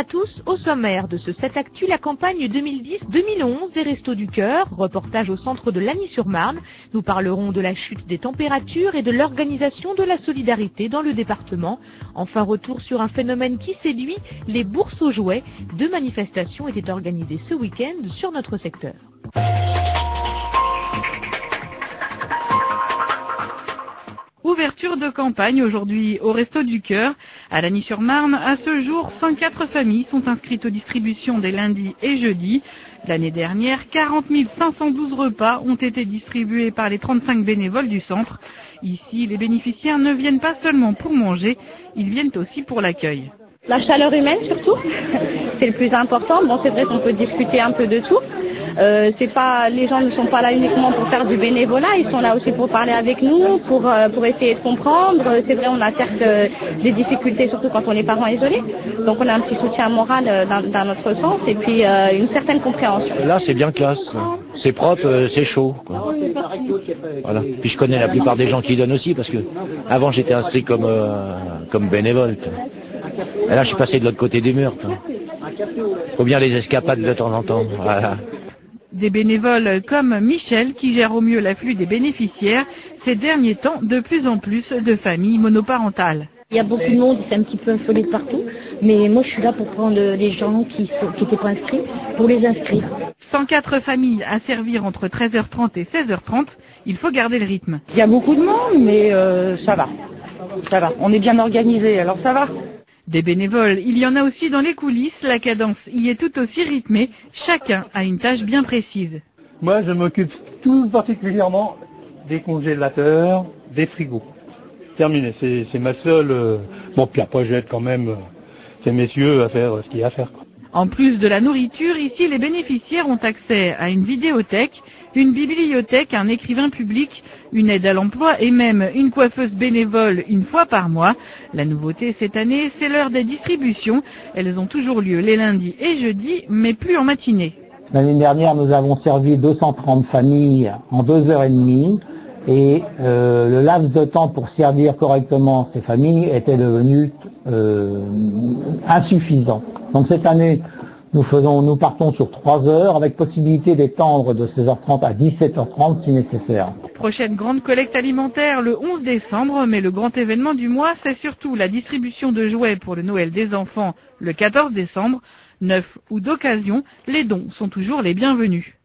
à tous, au sommaire de ce 7 Actu, la campagne 2010-2011 des Restos du Cœur, reportage au centre de Lagny-sur-Marne. Nous parlerons de la chute des températures et de l'organisation de la solidarité dans le département. Enfin, retour sur un phénomène qui séduit, les bourses aux jouets. 2 manifestations étaient organisées ce week-end sur notre secteur. Ouverture de campagne aujourd'hui au Resto du Cœur. À Lagny-sur-Marne, à ce jour, 104 familles sont inscrites aux distributions des lundis et jeudis. L'année dernière, 40 512 repas ont été distribués par les 35 bénévoles du centre. Ici, les bénéficiaires ne viennent pas seulement pour manger, ils viennent aussi pour l'accueil. La chaleur humaine surtout, c'est le plus important. Bon, c'est vrai qu'on peut discuter un peu de tout. Les gens ne sont pas là uniquement pour faire du bénévolat, ils sont là aussi pour parler avec nous, pour essayer de comprendre. C'est vrai, on a certes des difficultés, surtout quand on est parents isolés. Donc on a un petit soutien moral dans notre sens et puis une certaine compréhension. Là, c'est bien classe. C'est propre, c'est chaud, quoi. Voilà. Puis je connais la plupart des gens qui donnent aussi, parce que avant j'étais inscrit comme bénévole. Et là, je suis passé de l'autre côté des murs. Faut bien les escapades de temps en temps. Voilà. Des bénévoles comme Michel qui gèrent au mieux l'afflux des bénéficiaires. Ces derniers temps, de plus en plus de familles monoparentales. Il y a beaucoup de monde, c'est un petit peu affolé de partout. Mais moi, je suis là pour prendre les gens qui n'étaient pas inscrits, pour les inscrire. 104 familles à servir entre 13h30 et 16h30. Il faut garder le rythme. Il y a beaucoup de monde, mais ça va. Ça va. On est bien organisé, alors ça va. Des bénévoles, il y en a aussi dans les coulisses, la cadence y est tout aussi rythmée, chacun a une tâche bien précise. Moi je m'occupe tout particulièrement des congélateurs, des frigos. Terminé, c'est ma seule... Bon, puis après j'aide quand même ces messieurs à faire ce qu'il y a à faire, quoi. En plus de la nourriture, ici les bénéficiaires ont accès à une vidéothèque, une bibliothèque, un écrivain public, une aide à l'emploi et même une coiffeuse bénévole une fois par mois. La nouveauté cette année, c'est l'heure des distributions. Elles ont toujours lieu les lundis et jeudis, mais plus en matinée. L'année dernière, nous avons servi 230 familles en 2h30 et le laps de temps pour servir correctement ces familles était devenu insuffisant. Donc cette année, nous partons sur 3 heures avec possibilité d'étendre de 16h30 à 17h30 si nécessaire. Prochaine grande collecte alimentaire le 11 décembre, mais le grand événement du mois, c'est surtout la distribution de jouets pour le Noël des enfants le 14 décembre. Neuf ou d'occasion, les dons sont toujours les bienvenus.